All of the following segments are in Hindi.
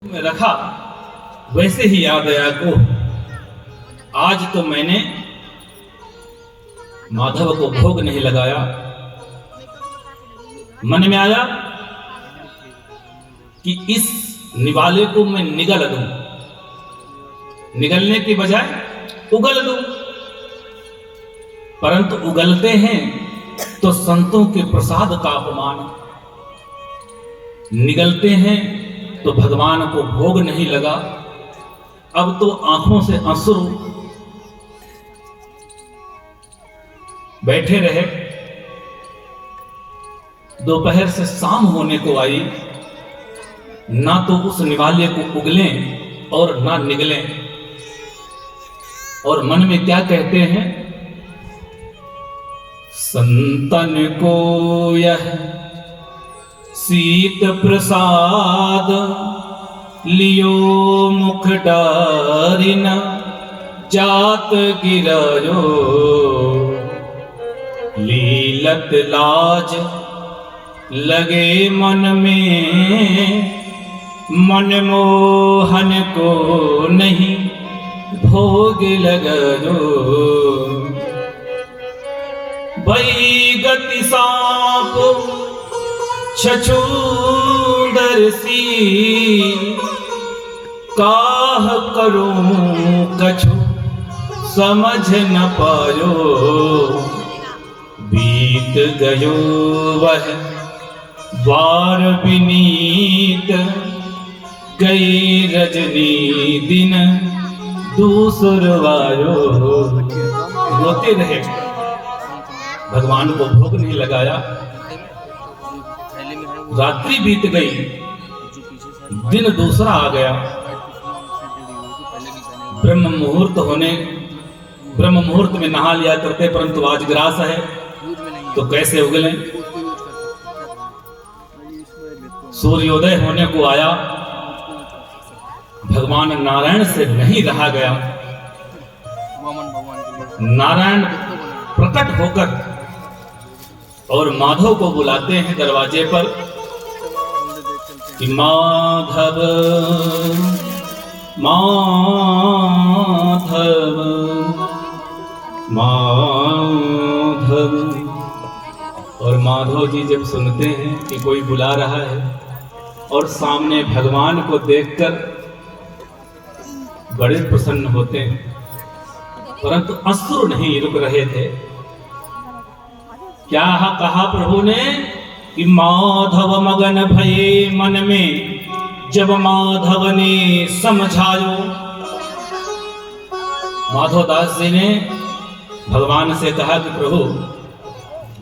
में रखा वैसे ही याद आया को आज तो मैंने माधव को भोग नहीं लगाया। मन में आया कि इस निवाले को मैं निगल दूं, निगलने की बजाय उगल दूं, परंतु उगलते हैं तो संतों के प्रसाद का अपमान, निगलते हैं तो भगवान को भोग नहीं लगा। अब तो आंखों से आंसू बैठे रहे। दोपहर से शाम होने को आई, ना तो उस निवाले को उगलें और ना निगलें। और मन में क्या कहते हैं, संतन को यह शीत प्रसाद लियो मुख डारिन जात गिरायो, लीलत लाज लगे मन में, मनमोहन को नहीं भोग लगायो। भई गति सांप छछूंदर सी, काह करूं कछु समझ न पायो, बीत गयो वह वार विनीत, गई रजनी दिन दूसरवायो। रोते रहे, भगवान को भोग नहीं लगाया। रात्रि बीत गई, दिन दूसरा आ गया। ब्रह्म मुहूर्त में नहा लिया करते, परंतु आज ग्रास है तो कैसे उगलें। सूर्योदय होने को आया, भगवान नारायण से नहीं रहा गया। नारायण प्रकट होकर और माधव को बुलाते हैं दरवाजे पर कि माधव माधव माधव। और माधव जी जब सुनते हैं कि कोई बुला रहा है और सामने भगवान को देखकर बड़े प्रसन्न होते हैं, परंतु अश्रु नहीं रुक रहे थे। क्या कहा प्रभु ने कि माधव मगन भये मन में, जब माधव ने समझायो। माधव दास जी ने भगवान से कहा कि प्रभु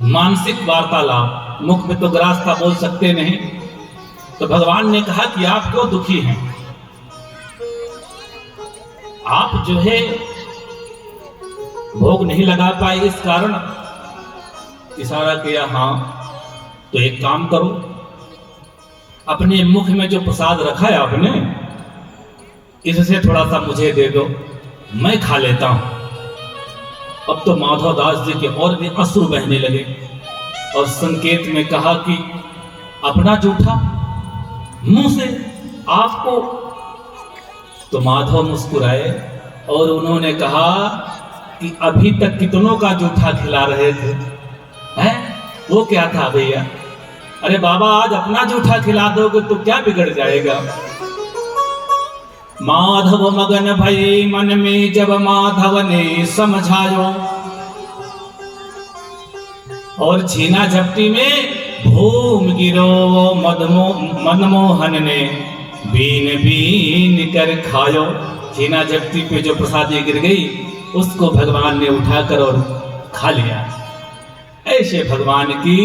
मानसिक वार्तालाप, मुख में तो ग्रास्ता बोल सकते नहीं। तो भगवान ने कहा कि आप क्यों दुखी हैं, आप जो है भोग नहीं लगा पाए इस कारण। इशारा किया, हाँ तो एक काम करो, अपने मुख में जो प्रसाद रखा है आपने, इससे थोड़ा सा मुझे दे दो, मैं खा लेता हूं। अब तो माधव दास जी के और भी अश्रु बहने लगे और संकेत में कहा कि अपना जूठा मुंह से आपको। तो माधव मुस्कुराए और उन्होंने कहा कि अभी तक कितनों का जूठा खिला रहे थे, हैं? वो क्या था भैया? अरे बाबा, आज अपना जूठा खिला दोगे तो क्या बिगड़ जाएगा। माधव मगन भये मन में, जब माधव ने समझायो। और छीना झपटी में भूम गिरो मनमोहन ने, बीन बीन कर खायो। छीना झपटी पे जो प्रसादी गिर गई उसको भगवान ने उठाकर और खा लिया। ऐसे भगवान की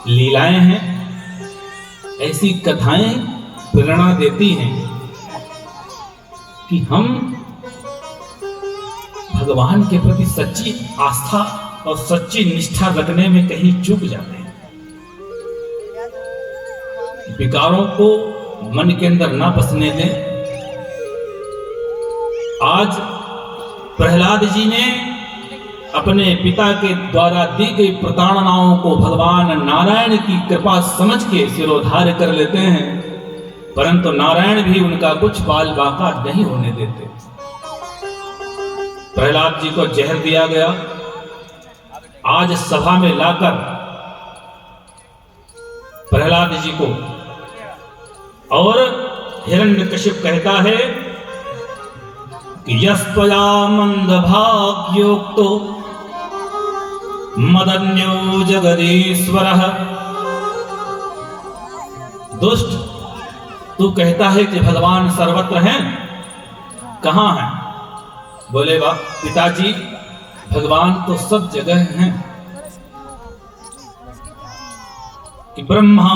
लीलाएं हैं, ऐसी कथाएं प्रेरणा देती हैं कि हम भगवान के प्रति सच्ची आस्था और सच्ची निष्ठा रखने में कहीं चूक जाते हैं। विकारों को मन के अंदर ना बसने दें। आज प्रहलाद जी ने अपने पिता के द्वारा दी गई प्रताड़नाओं को भगवान नारायण की कृपा समझ के सिरोधार्य कर लेते हैं। परंतु नारायण भी उनका कुछ बाल बाका नहीं होने देते। प्रहलाद जी को जहर दिया गया। आज सभा में लाकर प्रहलाद जी को, और हिरण्यकशिप कहता है कि यस्त्वया मंदभाग्योक्तो मदन्यो जगदीश्वरः। दुष्ट, तू कहता है कि भगवान सर्वत्र हैं, कहां हैं? बोले बा पिताजी, भगवान तो सब जगह हैं। कि ब्रह्मा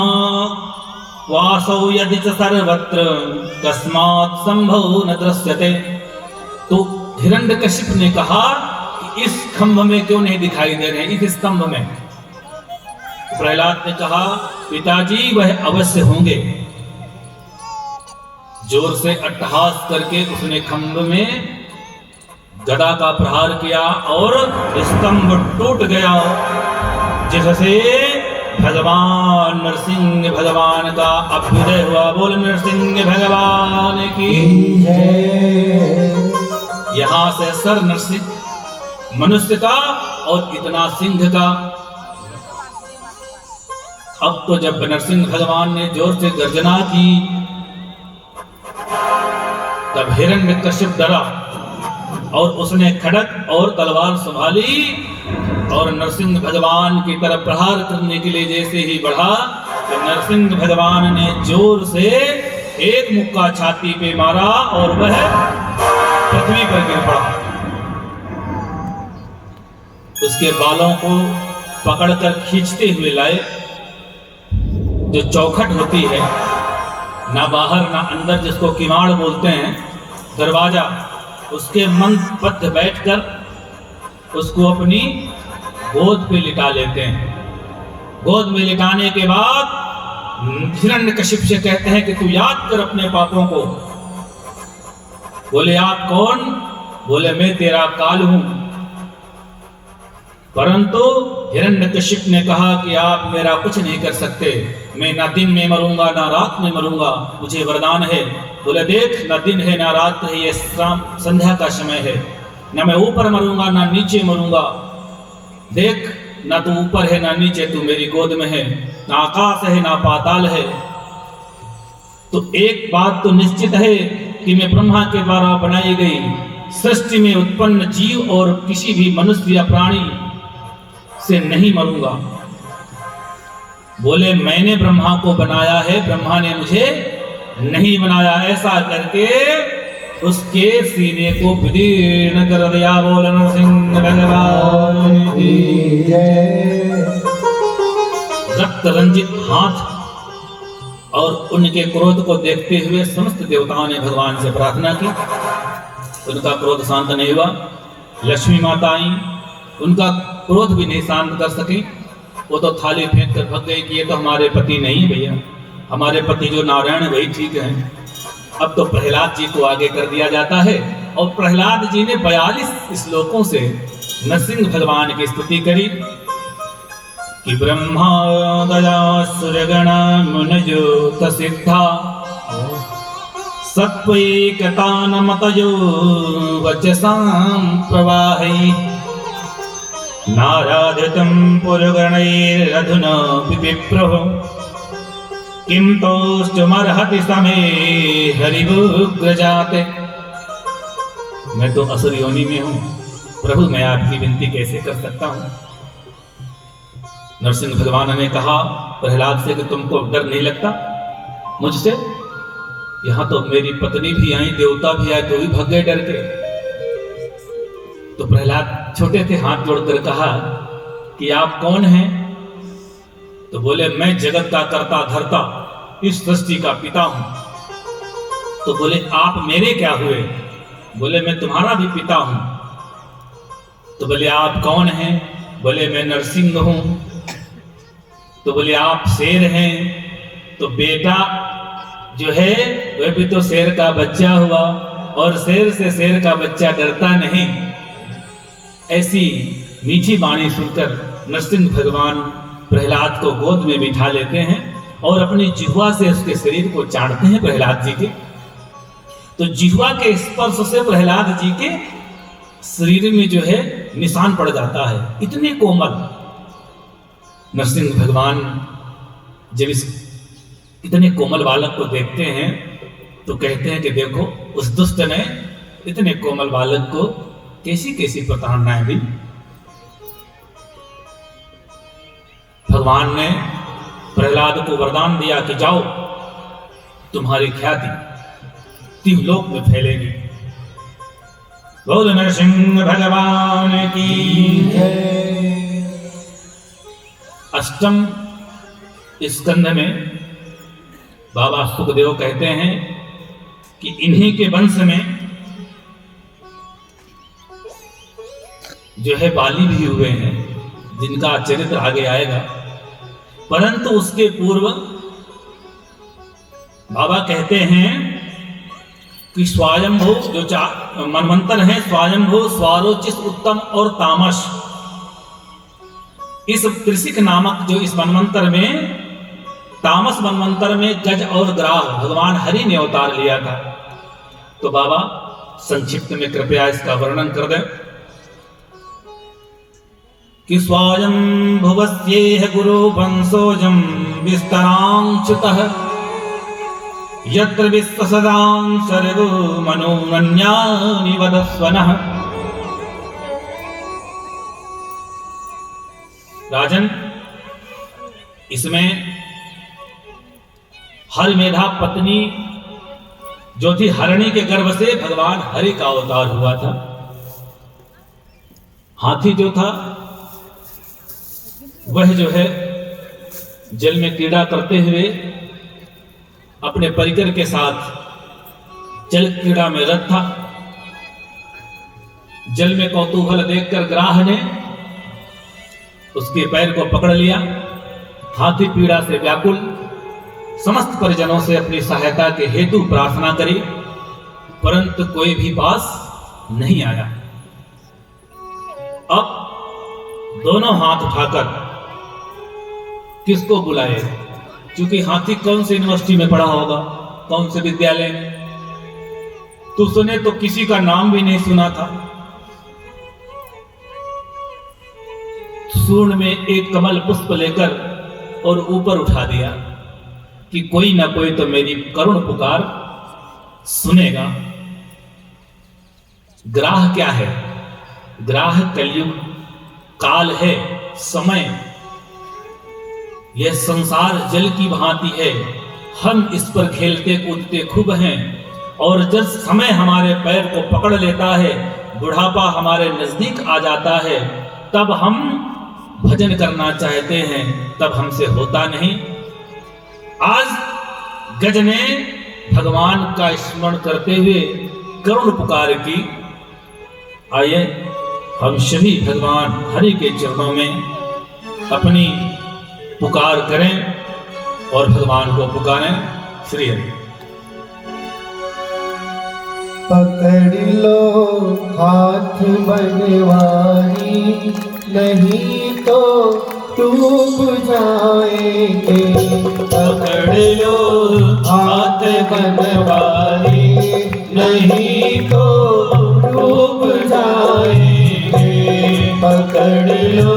वासौ यदि च सर्वत्र कस्मात् संभव न दृश्यते। तो हिरण्यकशिप ने कहा कि इस खंभ में क्यों नहीं दिखाई दे रहे, इस स्तंभ में? प्रहलाद ने कहा पिताजी वह अवश्य होंगे। जोर से अट्टहास करके उसने खंभ में गदा का प्रहार किया और स्तंभ टूट गया, जिससे भगवान नरसिंह भगवान का अभ्युदय हुआ। बोल नरसिंह भगवान की जय। यहां से सर नरसिंह मनुष्य का और इतना सिंह का। अब तो जब नरसिंह भगवान ने जोर से गर्जना की तब हिरण्यकशिप डरा और उसने खड़ग और तलवार संभाली और नरसिंह भगवान की तरफ प्रहार करने के लिए जैसे ही बढ़ा तो नरसिंह भगवान ने जोर से एक मुक्का छाती पे मारा और वह पृथ्वी पर गिर पड़ा। उसके बालों को पकड़कर खींचते हुए लाए। जो चौखट होती है, ना बाहर ना अंदर, जिसको किवाड़ बोलते हैं, दरवाजा, उसके मंदबद्ध बैठकर उसको अपनी गोद पे लिटा लेते हैं। गोद में लिटाने के बाद हिरण्यकशिप से कहते हैं कि तू याद कर अपने पापों को। बोले आप कौन? बोले मैं तेरा काल हूं। परंतु हिरण्यकशिप ने कहा कि आप मेरा कुछ नहीं कर सकते, मैं ना दिन में मरूंगा ना रात में मरूंगा, मुझे वरदान है। बोले देख, ना दिन है ना रात है, ये शाम संध्या का समय है, ना मैं ऊपर मरूंगा ना नीचे मरूंगा। देख, ना तू ऊपर है ना नीचे, तू मेरी गोद में है, ना आकाश है ना पाताल है। तो एक बात तो निश्चित है कि मैं ब्रह्मा के द्वारा बनाई गई सृष्टि में उत्पन्न जीव और किसी भी मनुष्य या प्राणी से नहीं मरूंगा। बोले मैंने ब्रह्मा को बनाया है, ब्रह्मा ने मुझे नहीं बनाया। ऐसा करके उसके सीने को विदीर्ण कर दिया। बोल नरसिंह भगवान की जय। रक्त रंजित हाथ और उनके क्रोध को देखते हुए समस्त देवताओं ने भगवान से प्रार्थना की। उनका क्रोध शांत नहीं हुआ। लक्ष्मी माता आई, उनका क्रोध भी नहीं शांत कर सकी। वो तो थाली फेंक कर भग गई कि ये तो हमारे पति नहीं है भैया, हमारे पति जो नारायण है वही ठीक है। अब तो प्रहलाद जी को आगे कर दिया जाता है और प्रहलाद जी ने 42 श्लोकों से नरसिंह भगवान की स्तुति करी कि ब्रह्मा दया सुरगण मुनयो सिद्धा सत्वैकतानमतयो वचसां प्रवाहै नाराधितं पुरगणैरधुना विप्रः किं तोष्टुमर्हति समे हरिवुग्रजाते। मैं तो असुर योनि में हूं प्रभु, मैं आपकी विनती कैसे कर सकता हूं। नरसिंह भगवान ने कहा प्रहलाद से कि तुमको डर नहीं लगता मुझसे? यहां तो मेरी पत्नी भी आई, देवता भी आए, तो भी भग गए डर के। तो प्रहलाद छोटे थे, हाथ जोड़कर कहा कि आप कौन हैं? तो बोले मैं जगत का कर्ता धर्ता, इस सृष्टि का पिता हूं। तो बोले आप मेरे क्या हुए? बोले मैं तुम्हारा भी पिता हूं। तो बोले आप कौन हैं? बोले मैं नरसिंह हूं। तो बोले आप शेर हैं। तो बेटा जो है वह भी तो शेर का बच्चा हुआ, और शेर से शेर का बच्चा डरता नहीं। ऐसी मीठी वाणी सुनकर नरसिंह भगवान प्रहलाद को गोद में बिठा लेते हैं और अपनी जिह्वा से उसके शरीर को चाटते हैं प्रहलाद जी के। तो जिह्वा के स्पर्श से प्रहलाद जी के शरीर में जो है निशान पड़ जाता है। इतने कोमल नरसिंह भगवान जब इस इतने कोमल बालक को देखते हैं तो कहते हैं कि देखो उस दुष्ट ने इतने कोमल बालक को कैसी कैसी प्रताड़नाएं दी। भगवान ने प्रहलाद को वरदान दिया कि जाओ, तुम्हारी ख्याति तीव्रलोक में फैलेगी। बोल नरसिंह भगवान की जय। अष्टम स्कंध में बाबा सुखदेव कहते हैं कि इन्हीं के वंश में जो है बाली भी हुए हैं, जिनका चरित्र आगे आएगा। परंतु उसके पूर्व बाबा कहते हैं कि स्वयंभू जो मनवंतर है, स्वयंभू, स्वारोचिस, उत्तम और तामस, इस त्रिशिक नामक जो इस मनवंतर में, तामस मनवंतर में गज और ग्राह भगवान हरि ने अवतार लिया था। तो बाबा संक्षिप्त में कृपया इसका वर्णन कर दें कि स्वयंभुवस्येह गुरु वंशोजं विस्तरांच्युतः यत्र विश्वसदां सर्गो मनोन्यानि वदस्वनः। राजन, इसमें हरि मेधा पत्नी जो थी हरणी के गर्भ से भगवान हरि का अवतार हुआ था। हाथी जो था वह जो है जल में क्रीड़ा करते हुए अपने परिकर के साथ जल क्रीड़ा में रत था। जल में कौतूहल देखकर ग्राह ने उसके पैर को पकड़ लिया। हाथी पीड़ा से व्याकुल समस्त परिजनों से अपनी सहायता के हेतु प्रार्थना करी, परंतु कोई भी पास नहीं आया। अब दोनों हाथ उठाकर किसको बुलाए? क्योंकि हाथी कौन से यूनिवर्सिटी में पढ़ा होगा, कौन से विद्यालय में, तो सुने तो किसी का नाम भी नहीं सुना था। सूर्ण में एक कमल पुष्प लेकर और ऊपर उठा दिया कि कोई ना कोई तो मेरी करुण पुकार सुनेगा। ग्राह क्या है? ग्राह कलयुग काल है, समय। यह संसार जल की भांति है, हम इस पर खेलते कूदते खूब हैं, और जब समय हमारे पैर को पकड़ लेता है, बुढ़ापा हमारे नजदीक आ जाता है, तब हम भजन करना चाहते हैं, तब हमसे होता नहीं। आज गज ने भगवान का स्मरण करते हुए करुण पुकार की। आइए हम सभी भगवान हरि के चरणों में अपनी पुकार करें और भगवान को पुकारें। श्री हरि। पकड़ लो हाथ बनवारी, नहीं तो डूब जाएंगे। पकड़ लो हाथ बनवारी, नहीं तो डूब जाएंगे। पकड़ लो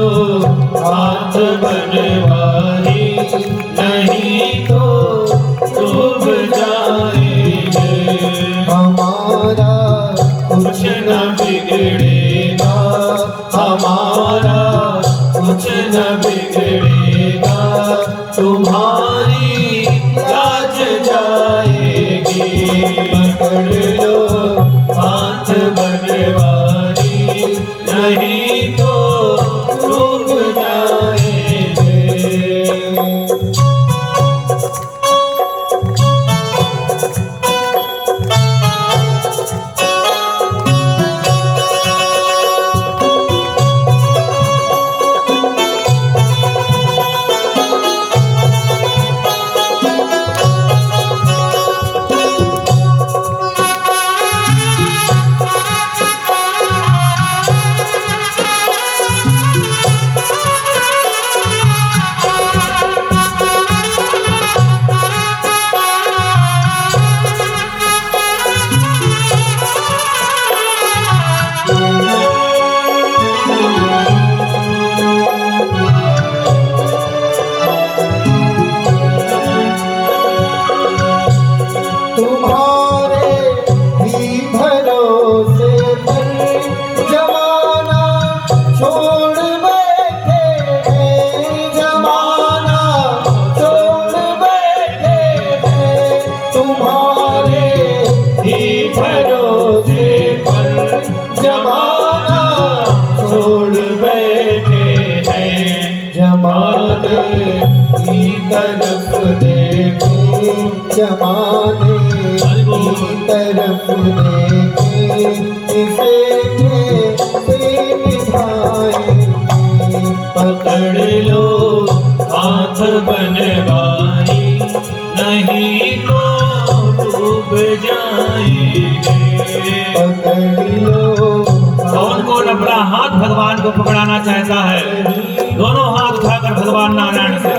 हाथ बनवारी, नहीं तो डूब जाएंगे। हमारा कुछ न बिगड़ेगा, हमारा कुछ न बिगड़ेगा, तुम्हारी लाज जाएगी। पकड़ लो हाथ बनवारी, नहीं तो डूब जाएंगे। जमाने की तरफ देखे इसे कैसे निभाएंगे। पकड़ लो हाथ बनवारी, नहीं तो डूब जाएंगे। पकड़ लो कौन कौन अपना हाथ भगवान को पकड़ाना चाहता है? दोनों हाथ उठाकर भगवान नारायण से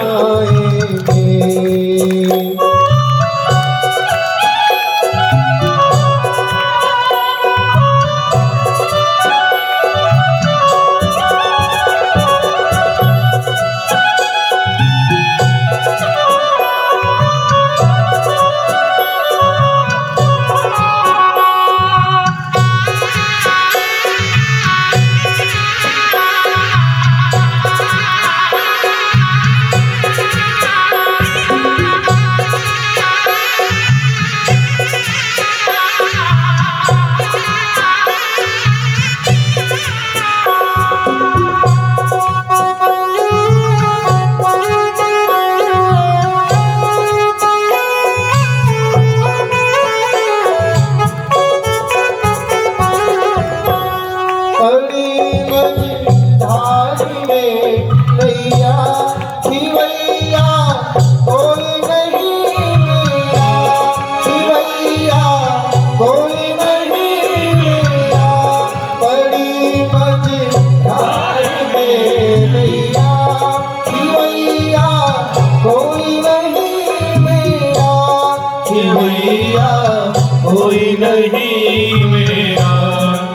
कोई नहीं मेरा,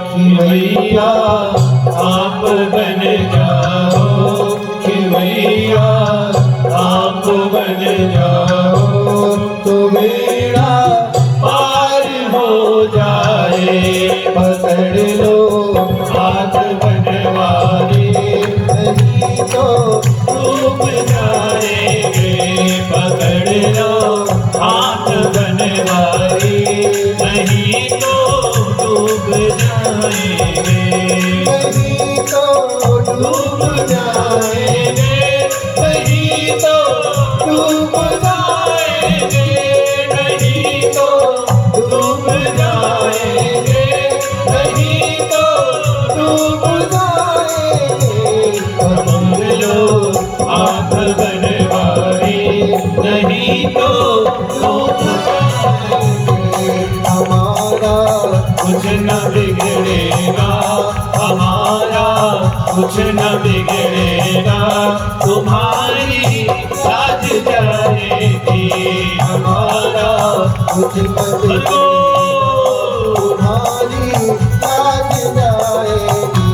खिवैया आप बन जाओ, खिवैया आप बन जाओ, तो मेरा पार हो जाए। पकड़ लो हाथ बनवारी, नहीं तो डूब जाएंगे। पकड़ लो हाथ बनवारी, नहीं तो डूब जाएंगे। नहीं तो डूब जाएंगे, नहीं तो डूब जाएंगे, नहीं तो डूब जाएंगे, नहीं तो डूब जाएंगे। पकड़ लो हाथ बनवारी, नहीं तो डूब जाएंगे। हमारा कुछ न बिगड़ेगा, हमारा कुछ न बिगड़ेगा, तुम्हारी साज जाएगी। हमारा कुछ न तुम्हारी साज जाएगी।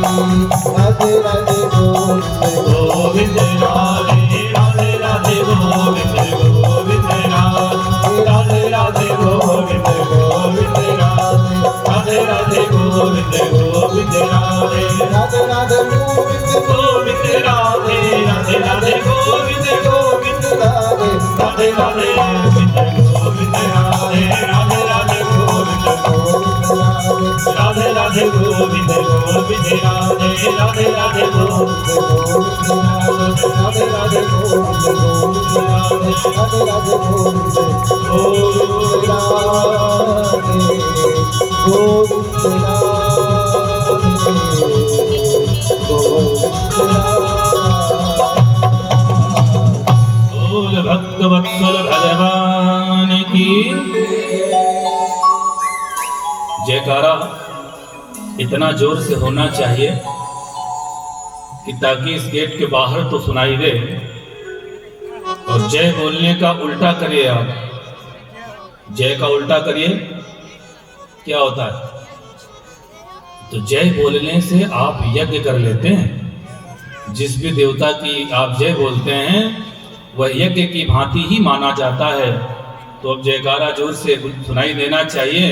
राधे राधे गोविंद राधे राधे राधे गोविंद गोविंद राधे राधे राधे गोविंद गोविंद राधे राधे राधे गोविंद गोविंद राधे राधे राधे गोविंद राधे राधे राधे गोविंद गोविंद राधे राधे राधे गोविंद राधे राधे राधे गोविंद राधे राधे गोविंद गोविंद राधे राधे राधे गोविंद राधे राधे गोविंद राधे राधे गोविंद बोल भक्त वत्सल भगवान की जयकारा इतना जोर से होना चाहिए कि ताकि इस गेट के बाहर तो सुनाई दे। और जय बोलने का उल्टा करिए आप, जय का उल्टा करिए, क्या होता है? तो जय बोलने से आप यज्ञ कर लेते हैं। जिस भी देवता की आप जय बोलते हैं वह यज्ञ की भांति ही माना जाता है। तो अब जयकारा जोर से सुनाई देना चाहिए।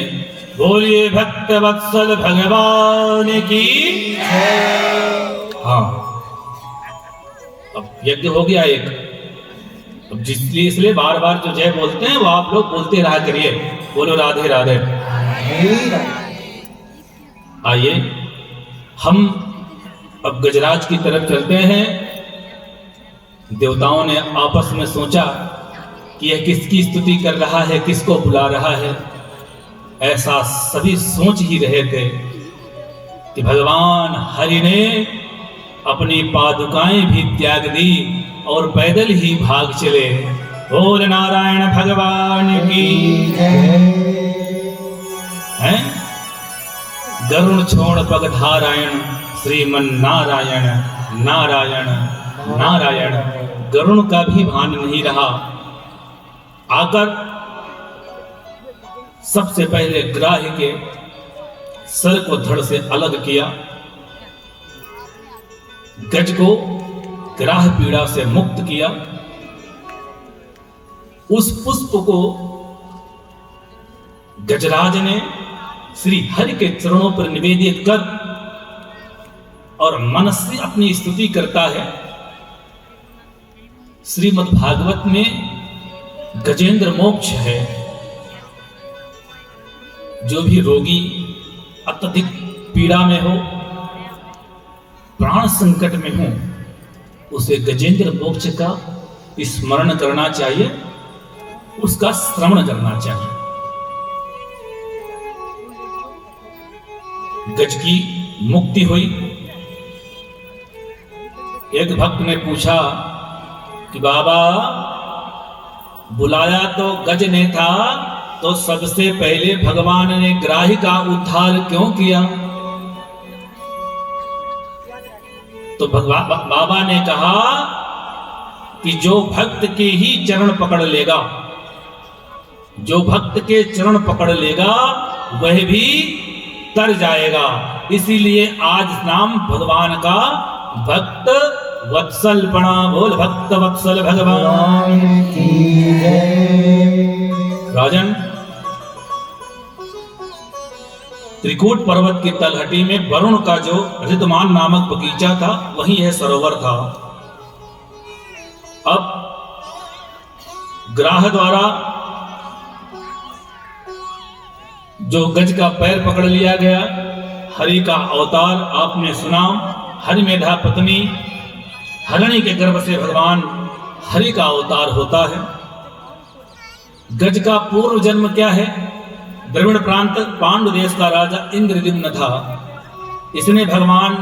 बोलिए भक्त वत्सल भगवान की। हाँ, अब यज्ञ हो गया एक। अब इसलिए बार बार जो जय बोलते हैं वो आप लोग बोलते रहा करिए। बोलो राधे राधे। आइए हम अब गजराज की तरफ चलते हैं। देवताओं ने आपस में सोचा कि यह किसकी स्तुति कर रहा है, किसको बुला रहा है। ऐसा सभी सोच ही रहे थे कि भगवान हरि ने अपनी पादुकाएं भी त्याग दी और पैदल ही भाग चले। बोल नारायण भगवान की हैं। गरुण छोड़ पगधारायण श्रीमन नारायण नारायण नारायण। गरुण का भी भान नहीं रहा। आकर सबसे पहले ग्राह्य के सर को धड़ से अलग किया, गज को ग्राह पीड़ा से मुक्त किया, उस पुष्प को गजराज ने श्री हरि के चरणों पर निवेदित कर और मन से अपनी स्तुति करता है। श्रीमद् भागवत में गजेंद्र मोक्ष है। जो भी रोगी अत्यधिक पीड़ा में हो, प्राण संकट में हो, उसे गजेंद्र मोक्ष का स्मरण करना चाहिए, उसका श्रवण करना चाहिए। गज की मुक्ति हुई। एक भक्त ने पूछा कि बाबा, बुलाया तो गज ने था, तो सबसे पहले भगवान ने ग्राही का उद्धार क्यों किया? तो बाबा ने कहा कि जो भक्त के ही चरण पकड़ लेगा, जो भक्त के चरण पकड़ लेगा वह भी तर जाएगा। इसीलिए आज नाम भगवान का भक्त वत्सल पणा। बोल भक्त वत्सल भगवान की जय। राजन, त्रिकूट पर्वत की तलहटी में वरुण का जो रिद्धमान नामक बगीचा था, वही यह सरोवर था। अब ग्राह द्वारा जो गज का पैर पकड़ लिया गया, हरि का अवतार आपने सुना। हरि मेधा पत्नी हरिणी के गर्भ से भगवान हरि का अवतार होता है। गज का पूर्व जन्म क्या है? द्रविड़ प्रांत पांडु देश का राजा इंद्रद्युम्न था। इसने भगवान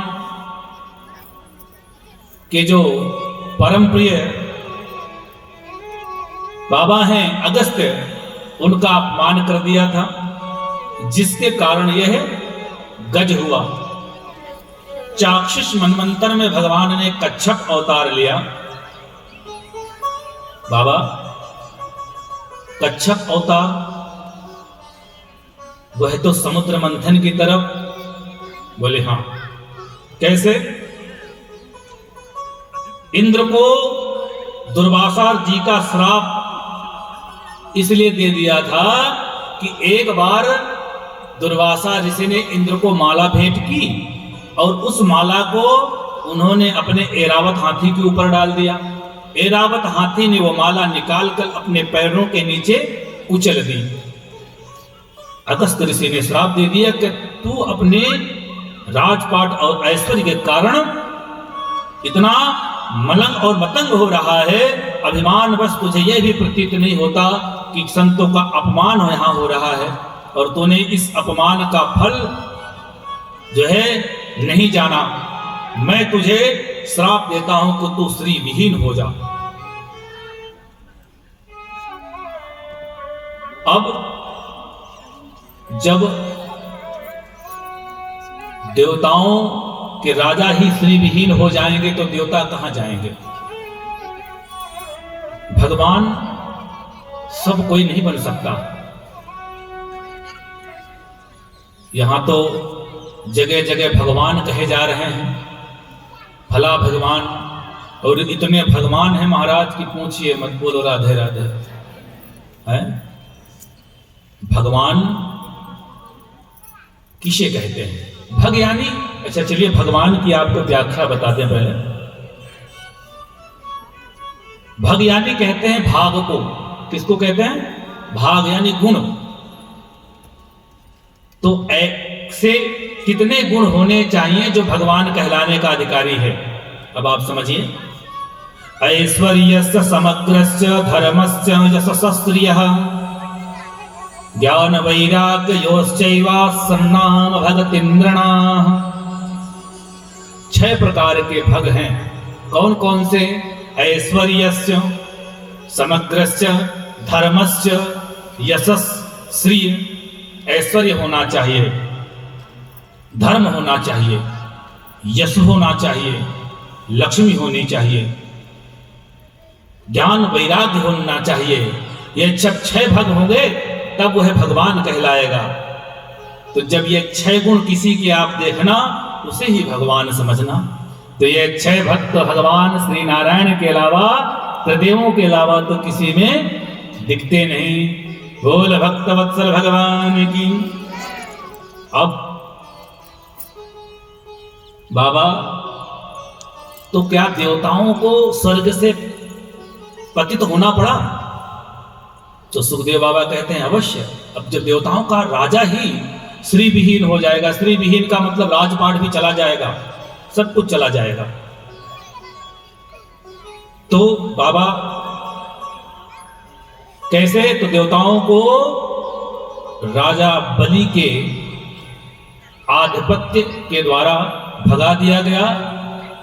के जो परम प्रिय बाबा हैं अगस्त्य, उनका अपमान कर दिया था, जिसके कारण यह गज हुआ। चाक्षुष मनवंतर में भगवान ने कच्छप अवतार लिया। बाबा, कच्छप अवतार वह तो समुद्र मंथन की तरफ। बोले हाँ, कैसे? इंद्र को दुर्वासा जी का श्राप इसलिए दे दिया था कि एक बार दुर्वासा ऋषि ने इंद्र को माला भेंट की और उस माला को उन्होंने अपने ऐरावत हाथी के ऊपर डाल दिया। ऐरावत हाथी ने वो माला निकालकर अपने पैरों के नीचे उछल दी। अगस्त ऋषि ने श्राप दे दिया कि तू अपने राजपाट और ऐश्वर्य के कारण इतना मलंग और मतंग हो रहा है, अभिमान बस तुझे यह भी प्रतीत नहीं होता कि संतों का अपमान यहां हो रहा है, और तूने इस अपमान का फल जो है नहीं जाना। मैं तुझे श्राप देता हूं कि तू श्री विहीन हो जा। अब जब देवताओं के राजा ही श्री विहीन हो जाएंगे तो देवता कहां जाएंगे? भगवान सब कोई नहीं बन सकता। यहां तो जगह जगह भगवान कहे जा रहे हैं, भला भगवान, और इतने भगवान हैं महाराज की पूछिए मत। बोलो राधे राधे। है भगवान किसे कहते हैं? भग यानी, अच्छा चलिए भगवान की आपको व्याख्या बताते हैं पहले। भग यानी कहते हैं भाग को। किसको कहते हैं? भाग यानी गुण। तो ऐसे कितने गुण होने चाहिए जो भगवान कहलाने का अधिकारी है? अब आप समझिए, ऐश्वर्यस्य समग्रस्य धर्मस्य यशस्स्त्रियः ज्ञान वैराग्योश्चैव सन्नाम भगतीन्द्रणाः। 6 प्रकार के भग हैं। कौन कौन से? ऐश्वर्यस्य समग्रस्य धर्मस्य यशस् श्रिय। ऐश्वर्य होना चाहिए, धर्म होना चाहिए, यश होना चाहिए, लक्ष्मी होनी चाहिए, ज्ञान वैराग्य होना चाहिए। ये जब 6 भग होंगे तब वह भगवान कहलाएगा। तो जब ये 6 गुण किसी के आप देखना, उसे ही भगवान समझना। तो ये 6 भक्त भगवान श्री नारायण के अलावा, त्रिदेवों के अलावा तो किसी में दिखते नहीं। बोल भक्त वत्सल भगवान की। अब बाबा, तो क्या देवताओं को स्वर्ग से पतित होना पड़ा? तो सुखदेव बाबा कहते हैं अवश्य। अब जब देवताओं का राजा ही श्री विहीन हो जाएगा, श्री विहीन का मतलब राजपाट भी चला जाएगा, सब कुछ चला जाएगा। तो बाबा कैसे? तो देवताओं को राजा बलि के आधिपत्य के द्वारा भगा दिया गया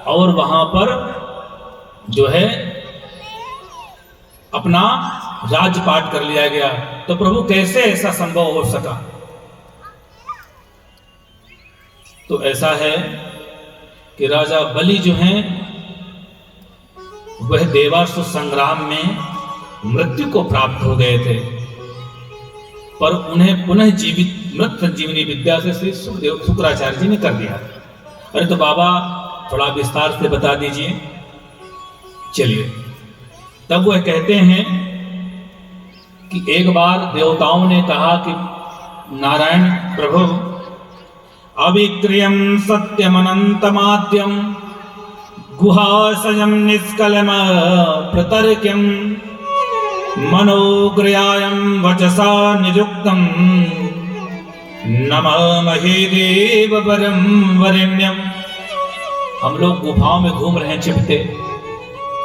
और वहां पर जो है अपना राजपाट कर लिया गया। तो प्रभु कैसे ऐसा संभव हो सका? तो ऐसा है कि राजा बलि जो हैं वह देवासुर संग्राम में मृत्यु को प्राप्त हो गए थे, पर उन्हें पुनः जीवित मृत संजीवनी विद्या से श्री सुखदेव शुक्राचार्य जी ने कर दिया। अरे तो बाबा थोड़ा विस्तार से बता दीजिए। चलिए, तब वह कहते हैं कि एक बार देवताओं ने कहा कि नारायण प्रभु, अविक्रियम सत्यमनंतमाद्यम गुहाशयम निष्कलम प्रतर्क्यम मनोग्रयायम वचसा नियुक्तम नमामहे देव वरम वरेण्यम। हम लोग गुफाओं में घूम रहे हैं छिपते,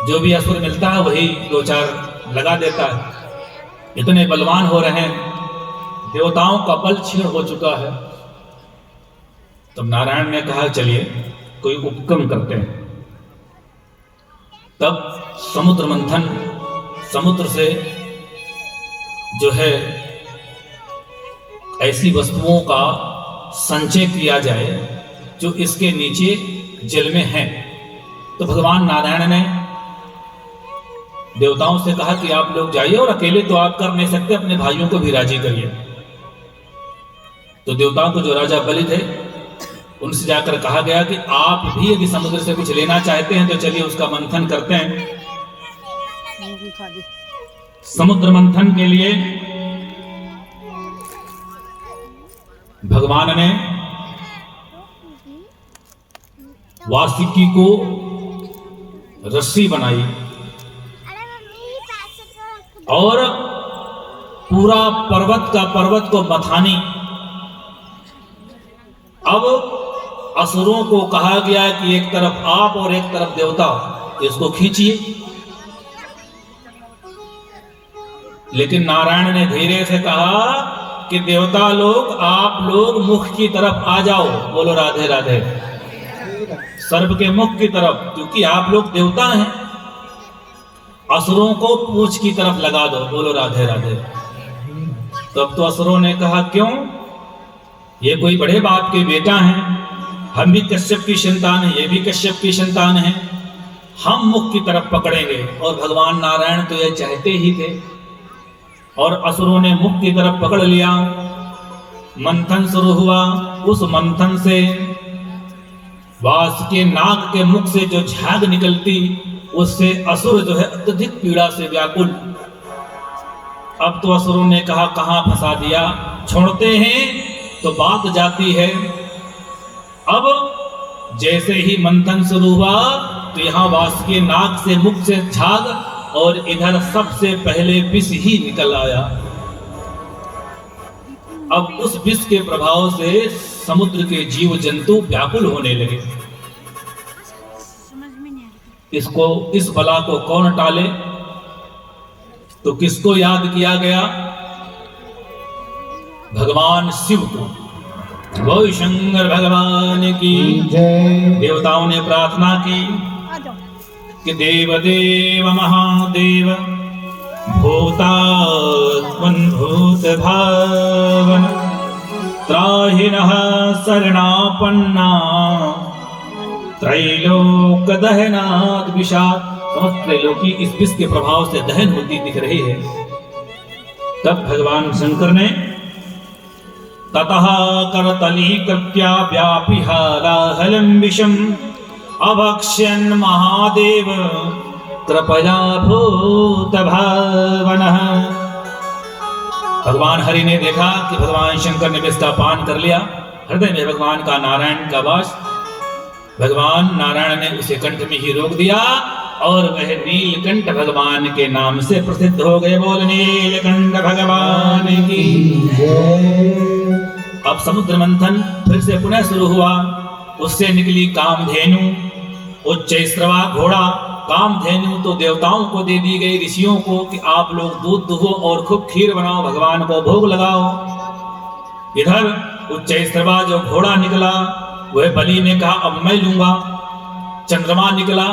जो भी असुर मिलता है वही 2-4 लगा देता है। इतने बलवान हो रहे हैं, देवताओं का बल क्षीण हो चुका है। तब नारायण ने कहा चलिए कोई उपक्रम करते हैं। तब समुद्र मंथन, समुद्र से जो है ऐसी वस्तुओं का संचय किया जाए जो इसके नीचे जल में है। तो भगवान नारायण ने देवताओं से कहा कि आप लोग जाइए, और अकेले तो आप कर नहीं सकते, अपने भाइयों को भी राजी करिए। तो देवताओं को जो राजा बलि थे उनसे जाकर कहा गया कि आप भी यदि समुद्र से कुछ लेना चाहते हैं तो चलिए उसका मंथन करते हैं। समुद्र मंथन के लिए भगवान ने वासुकी को रस्सी बनाई और पूरा पर्वत को मथानी। अब असुरों को कहा गया कि एक तरफ आप और एक तरफ देवता, इसको खींचिए। लेकिन नारायण ने धीरे से कहा कि देवता लोग, आप लोग मुख की तरफ आ जाओ। बोलो राधे राधे। सर्प के मुख की तरफ, क्योंकि आप लोग देवता हैं। असुरों को पूंछ की तरफ लगा दो। बोलो राधे राधे। तब तो असुरों ने कहा क्यों? ये कोई बड़े बाप के बेटा हैं, हम भी कश्यप की संतान है, ये भी कश्यप की संतान है, हम मुख की तरफ पकड़ेंगे। और भगवान नारायण तो ये चाहते ही थे, और असुरों ने मुख की तरफ पकड़ लिया। मंथन शुरू हुआ। उस मंथन से वास के नाग के मुख से जो झाग निकलती, उससे असुर जो है अत्यधिक पीड़ा से व्याकुल। अब तो असुरों ने कहा कहां फंसा दिया, छोड़ते हैं तो बात जाती है। अब जैसे ही मंथन शुरू हुआ तो यहां वास के नाग से मुख से झाग, और इधर सबसे पहले विष ही निकल आया। अब उस विष के प्रभाव से समुद्र के जीव जंतु व्याकुल होने लगे। इस बला को कौन टाले? तो किसको याद किया गया? भगवान शिव को। गौ शंकर भगवान की जय। देवताओं ने प्रार्थना की कि देव देव महादेव भूतात्मन भूत भावन त्राहि नः शरणापन्ना त्रैलोक दहनात् विषात्। समस्त त्रैलोकी इस विष के प्रभाव से दहन होती दिख रही है। तब भगवान शंकर ने ततः करतली कृत्या व्यापिहाराहलं विषम् अभक्ष्यन् महादेव कृपया भूत भावनः। भगवान हरि ने देखा कि भगवान शंकर ने विष का पान कर लिया। हृदय में भगवान का नारायण का वास। भगवान नारायण ने उसे कंठ में ही रोक दिया और वह नीलकंठ भगवान के नाम से प्रसिद्ध हो गए। बोल नीलकंठ भगवान की जय। अब समुद्र मंथन फिर से पुनः शुरू हुआ। उससे निकली कामधेनु, उच्चैश्रवा घोड़ा। कामधेनु तो देवताओं को दे दी गई, ऋषियों को, कि आप लोग दूध दुहो और खूब खीर बनाओ, भगवान को भोग लगाओ। इधर उच्चैश्रवा जो घोड़ा निकला वह बलि ने कहा अब मैं लूंगा। चंद्रमा निकला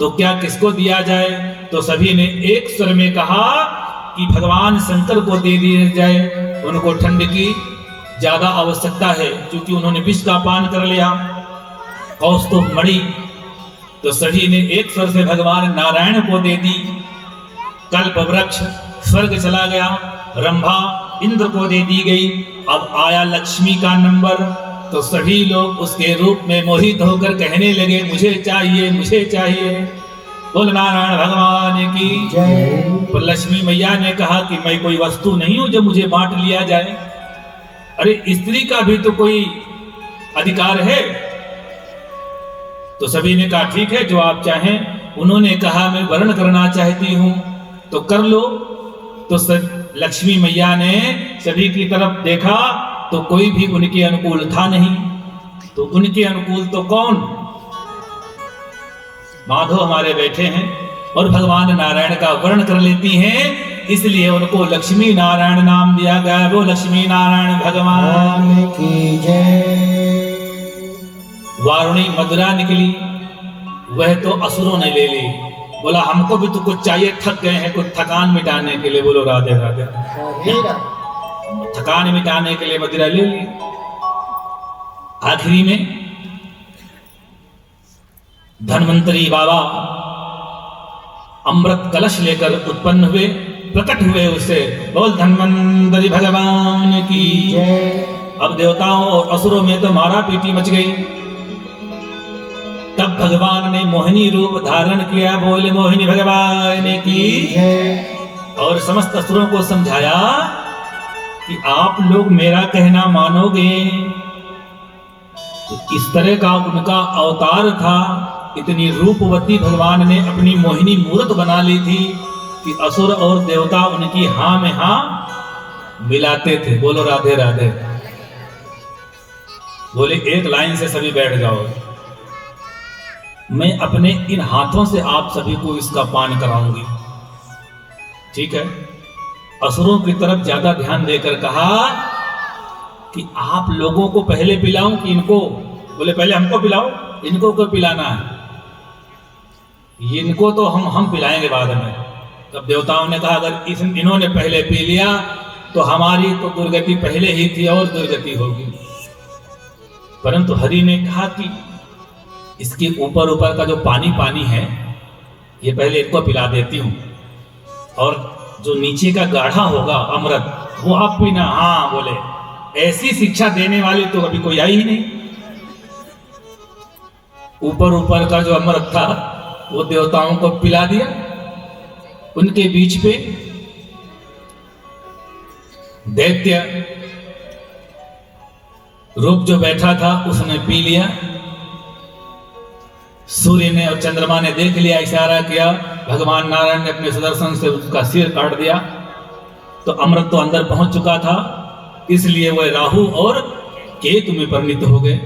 तो क्या किसको दिया जाए? तो सभी ने एक स्वर में कहा कि भगवान शंकर को दे दिया जाए, उनको ठंड की ज्यादा आवश्यकता है क्योंकि उन्होंने विष का पान कर लिया। कौस्तुभ मणि तो सभी ने एक स्वर से भगवान नारायण को दे दी। कल्प वृक्ष स्वर्ग चला गया, रंभा इंद्र को दे दी गई। अब आया लक्ष्मी का नंबर तो सभी लोग उसके रूप में मोहित होकर कहने लगे मुझे चाहिए, मुझे चाहिए। बोल नारायण भगवान की जय। तो लक्ष्मी मैया ने कहा कि मैं कोई वस्तु नहीं हूं जो मुझे बांट लिया जाए। अरे स्त्री का भी तो कोई अधिकार है। तो सभी ने कहा ठीक है जो आप चाहें। उन्होंने कहा मैं वर्ण करना चाहती हूं तो कर लो। तो लक्ष्मी मैया ने सभी की तरफ देखा तो कोई भी उनके अनुकूल था नहीं। तो उनके अनुकूल तो कौन? माधव हमारे बैठे हैं और भगवान नारायण का वर्ण कर लेती हैं, इसलिए उनको लक्ष्मी नारायण नाम दिया गया। वो लक्ष्मी नारायण भगवान की जय। वारुणी मदुरा निकली, वह तो असुरों ने ले ली। बोला हमको भी तो कुछ चाहिए, थक गए हैं, कुछ थकान मिटाने के लिए। बोलो राधे राधे। हरे राम। थकान मिटाने के लिए मदिरा ले ली। आखिरी में धन्वंतरी बाबा अमृत कलश लेकर उत्पन्न हुए, प्रकट हुए उससे। बोल धन्वंतरी भगवान की जय। अब देवताओं और असुरों में तो मारा पीटी मच गई। तब भगवान ने मोहिनी रूप धारण किया। बोले मोहिनी भगवान की जय। और समस्त असुरों को समझाया कि आप लोग मेरा कहना मानोगे। तो इस तरह का उनका अवतार था। इतनी रूपवती भगवान ने अपनी मोहिनी मूर्त बना ली थी कि असुर और देवता उनकी हां में हां मिलाते थे। बोलो राधे राधे। बोले एक लाइन से सभी बैठ जाओ, मैं अपने इन हाथों से आप सभी को इसका पान कराऊंगी। ठीक है। असुरों की तरफ ज्यादा ध्यान देकर कहा कि आप लोगों को पहले पिलाऊं कि इनको? बोले पहले हमको पिलाओ, इनको क्यों पिलाना है? इनको तो हम पिलाएंगे बाद में। तब देवताओं ने कहा अगर इन्होंने पहले पी लिया तो हमारी तो दुर्गति पहले ही थी और दुर्गति होगी। परंतु हरि ने कहा कि इसके ऊपर ऊपर का जो पानी है ये पहले इनको पिला देती हूं, और जो नीचे का गाढ़ा होगा अमृत वो आप पीना। हाँ बोले ऐसी शिक्षा देने वाली तो कभी कोई आई ही नहीं। ऊपर ऊपर का जो अमृत था वो देवताओं को पिला दिया। उनके बीच पे दैत्य रूप जो बैठा था उसने पी लिया। सूर्य ने और चंद्रमा ने देख लिया, इशारा किया, भगवान नारायण ने अपने सुदर्शन से उसका सिर काट दिया। तो अमृत तो अंदर पहुंच चुका था, इसलिए वह राहु और केतु में परिणित हो गए।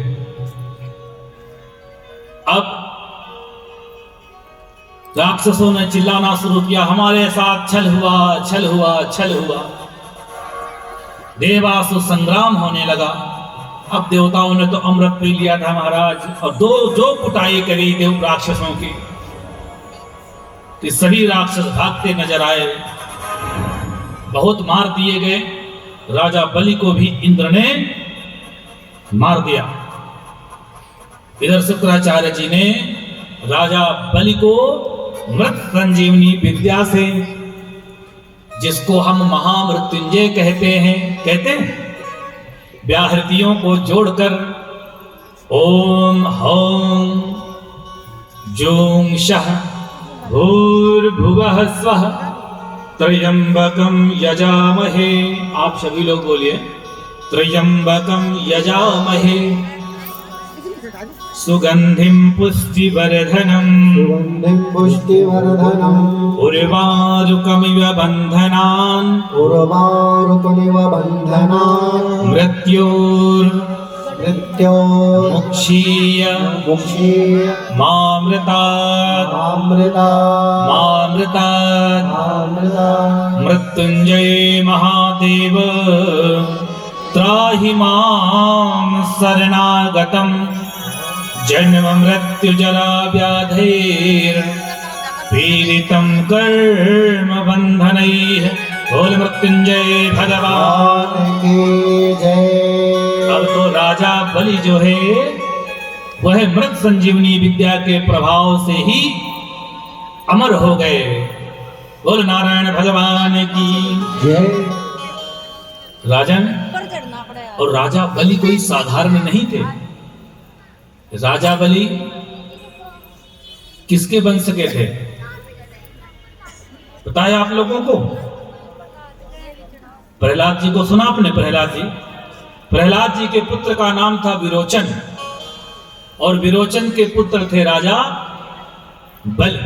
अब राक्षसों ने चिल्लाना शुरू किया, हमारे साथ छल हुआ, छल हुआ, छल हुआ। देवासुर संग्राम होने लगा। अब देवताओं ने तो अमृत पी लिया था महाराज, और जो कुटाई करी देव राक्षसों की कि सभी राक्षस भागते नजर आए, बहुत मार दिए गए। राजा बलि को भी इंद्र ने मार दिया। इधर शुक्राचार्य जी ने राजा बलि को मृत संजीवनी विद्या से, जिसको हम महामृत्युंजय कहते हैं, व्याहृतियों को जोड़कर ओम हौम जूं शः भूर्भुवः स्वः त्र्यंबकं यजामहे। आप सभी लोग बोलिए, त्र्यंबकं यजामहे सुगंधिं पुष्टिवर्धनम् उर्वारुकमिव बन्धनान् मृत्योर्मुक्षीय मामृतात् मृत्युंजय महादेव त्राहि मां शरणागतम् जन्म मृत्यु जरा व्याधैर् पीड़ितं कर्म बंधनैः। बोल मृत्युंजय भगवान की जय। अब तो राजा बलि जो है वह मृत संजीवनी विद्या के प्रभाव से ही अमर हो गए। बोल नारायण भगवान की जय। राजन और राजा बलि कोई साधारण नहीं थे। राजा बलि किसके वंश के थे बताया आप लोगों को? प्रहलाद जी को सुना आपने? प्रहलाद जी के पुत्र का नाम था विरोचन, और विरोचन के पुत्र थे राजा बलि,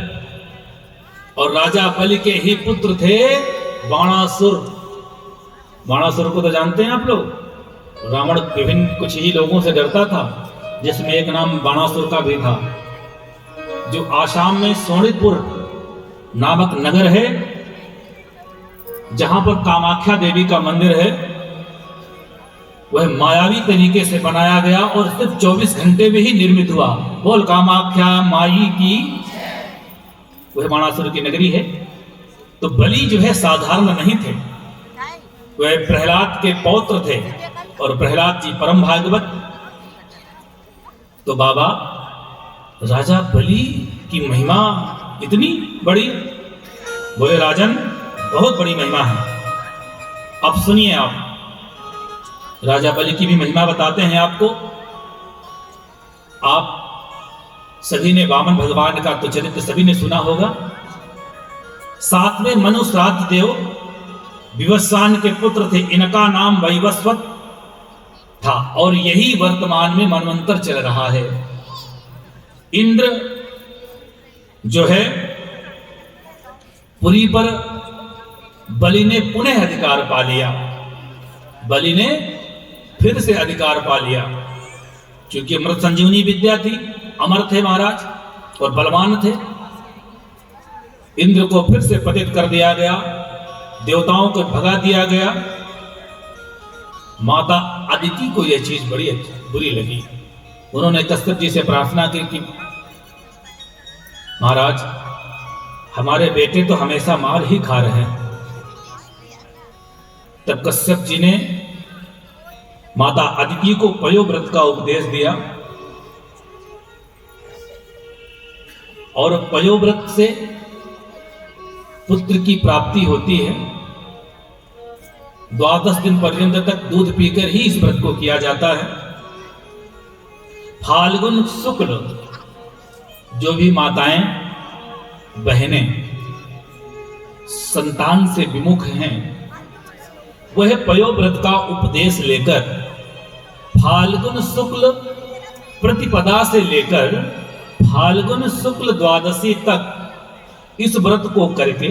और राजा बलि के ही पुत्र थे बाणासुर। बाणासुर को तो जानते हैं आप लोग। रावण विभिन्न कुछ ही लोगों से डरता था, जिसमें एक नाम बाणासुर का भी था। जो आसाम में सोनितपुर नामक नगर है, जहां पर कामाख्या देवी का मंदिर है, वह मायावी तरीके से बनाया गया और सिर्फ 24 घंटे में ही निर्मित हुआ। बोल कामाख्या माई की। वह बाणासुर की नगरी है। तो बलि जो है साधारण नहीं थे, वह प्रहलाद के पौत्र थे, और प्रहलाद जी परम भागवत। तो बाबा राजा बलि की महिमा इतनी बड़ी? बोले राजन बहुत बड़ी महिमा है। अब सुनिए, आप राजा बलि की भी महिमा बताते हैं आपको। आप सभी ने वामन भगवान का तो चरित्र सभी ने सुना होगा। 7वें मनु श्राद्ध देव विवस्वान के पुत्र थे। इनका नाम वैवस्वत था, और यही वर्तमान में मनवंतर चल रहा है। इंद्र जो है पुरी पर बलि ने पुनः अधिकार पा लिया। बलि ने फिर से अधिकार पा लिया, क्योंकि अमृत संजीवनी विद्या थी, अमर थे महाराज और बलवान थे। इंद्र को फिर से पतित कर दिया गया, देवताओं को भगा दिया गया। माता अदिति को यह चीज बड़ी बुरी लगी। उन्होंने कश्यप जी से प्रार्थना की कि महाराज हमारे बेटे तो हमेशा मार ही खा रहे हैं। तब कश्यप जी ने माता अदिति को पयोव्रत का उपदेश दिया, और पयोव्रत से पुत्र की प्राप्ति होती है। 12 दिन पर्यंत तक दूध पीकर ही इस व्रत को किया जाता है। फाल्गुन शुक्ल जो भी माताएं बहनें संतान से विमुख हैं, वह पयोव्रत का उपदेश लेकर फाल्गुन शुक्ल प्रतिपदा से लेकर फाल्गुन शुक्ल द्वादशी तक इस व्रत को करके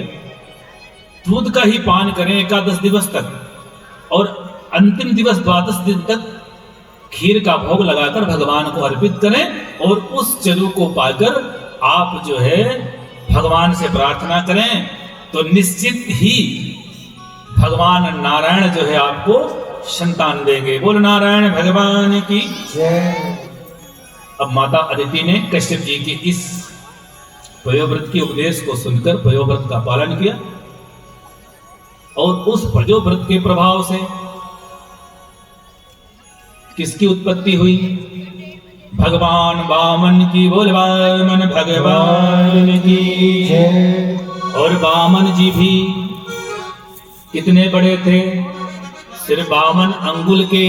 दूध का ही पान करें 11 दिवस तक, और अंतिम दिवस 12 दिन तक खीर का भोग लगाकर भगवान को अर्पित करें, और उस चरु को पाकर आप जो है भगवान से प्रार्थना करें तो निश्चित ही भगवान नारायण जो है आपको संतान देंगे। बोल नारायण भगवान की जय। अब माता अदिति ने कश्यप जी के इस पयोव्रत के उपदेश को सुनकर पयोव्रत का पालन किया और उस पयोव्रत के प्रभाव से किसकी उत्पत्ति हुई? भगवान वामन की। बोल वामन भगवान की जय। और वामन जी भी कितने बड़े थे? सिर्फ 52 अंगुल के।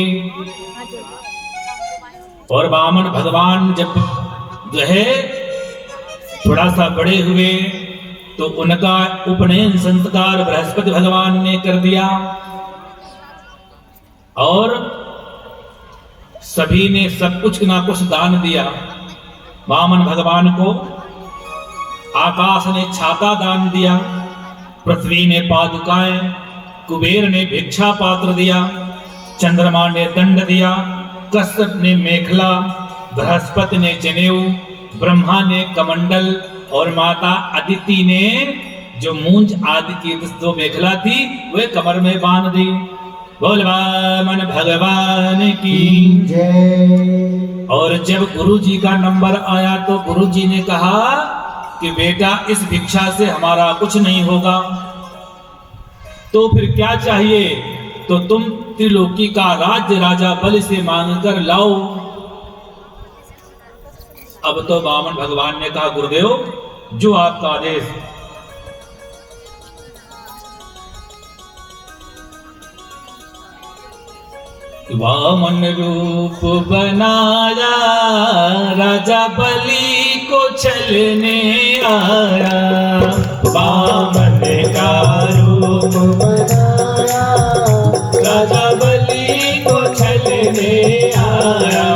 और वामन भगवान जब जो है थोड़ा सा बड़े हुए तो उनका उपनयन संस्कार बृहस्पति भगवान ने कर दिया और सभी ने सब कुछ ना कुछ दान दिया। वामन भगवान को आकाश ने छाता दान दिया, पृथ्वी ने पादुकाएं, कुबेर ने भिक्षा पात्र दिया, चंद्रमा ने दंड दिया, कश्यप ने मेखला, बृहस्पति ने जनेऊ, ब्रह्मा ने कमंडल और माता अदिति ने जो मूंज आदि की दो मेखला थी वे कमर में बांध दी। बोल वामन भगवान की जय। और जब गुरु जी का नंबर आया तो गुरु जी ने कहा कि बेटा इस भिक्षा से हमारा कुछ नहीं होगा, तो फिर क्या चाहिए? तो तुम त्रिलोकी का राज्य राजा बलि से मांग कर लाओ। अब तो वामन भगवान ने कहा गुरुदेव जो आपका आदेश। वामन रूप बनाया राजा बलि को छलने आया। वामन का रूप बनाया राजा बलि को छलने आया।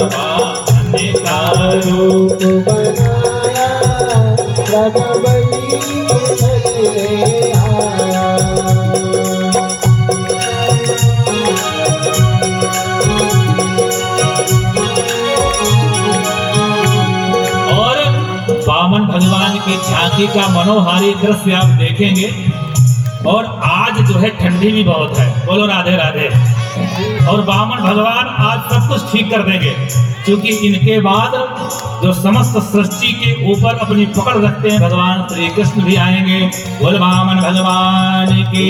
वामन का रूप बनाया राजा बलि को छलने आया। वामन भगवान की झांकी का मनोहारी दृश्य आप देखेंगे। और आज जो है ठंडी भी बहुत है। बोलो राधे राधे। और वामन भगवान आज सब कुछ ठीक कर देंगे क्योंकि इनके बाद जो समस्त सृष्टि के ऊपर अपनी पकड़ रखते हैं भगवान श्री कृष्ण भी आएंगे। बोल वामन भगवान की।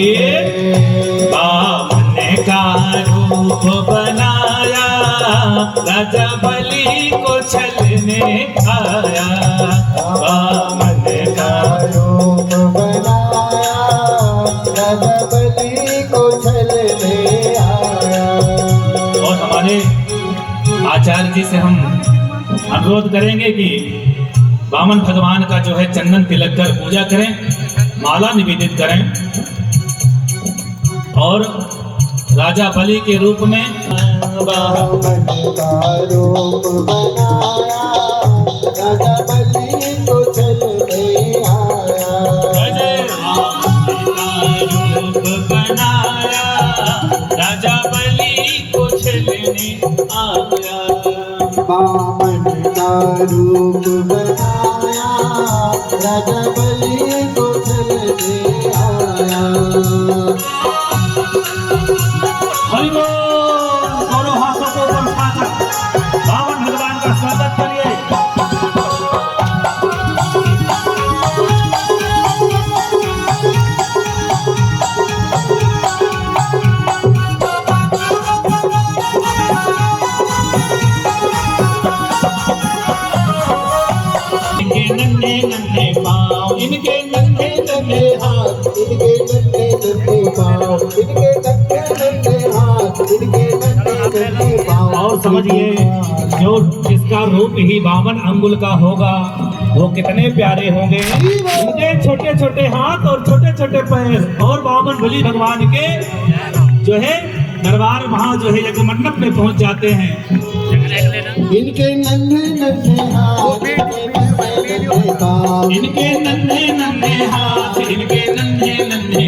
वामन का रूप बनाया राजा बलि को छलने आया। वामन का रूप बनाया राजा बलि को छलने आया। और हमारे आचार्य जी से हम अनुरोध करेंगे कि वामन भगवान का जो है चंदन तिलक कर पूजा करें, माला निवेदित करें और राजा बलि के रूप में वामन का रूप बनाया राजा बलि को छलने आया। रूप बनाया राजा बलि को छलने आया। वामन का रूप बनाया राजा बलि को छलने आया। हरि बोल। दोनों हाथों को ऊपर उठाकर वामन भगवान का स्वागत करिए। नन्हे नन्हे पाँव, इनके नन्हे नन्हे हाथ, इनके नन्हे नन्हे पाँव, इनके नन्हे नन्हे हाथ, इनके नन्हे नन्हे पाँव। और समझिए जो जिसका रूप ही 52 अंगुल का होगा वो कितने प्यारे होंगे। इनके छोटे छोटे हाथ और छोटे छोटे पैर और वामन बलि भगवान के जो है दरबार वहां जो है यज्ञ मंडप में पहुंच जाते हैं। इनके नन्हे नन्हे हाथ, इनके नन्हे नन्हे हाथ, इनके नन्हे नन्हे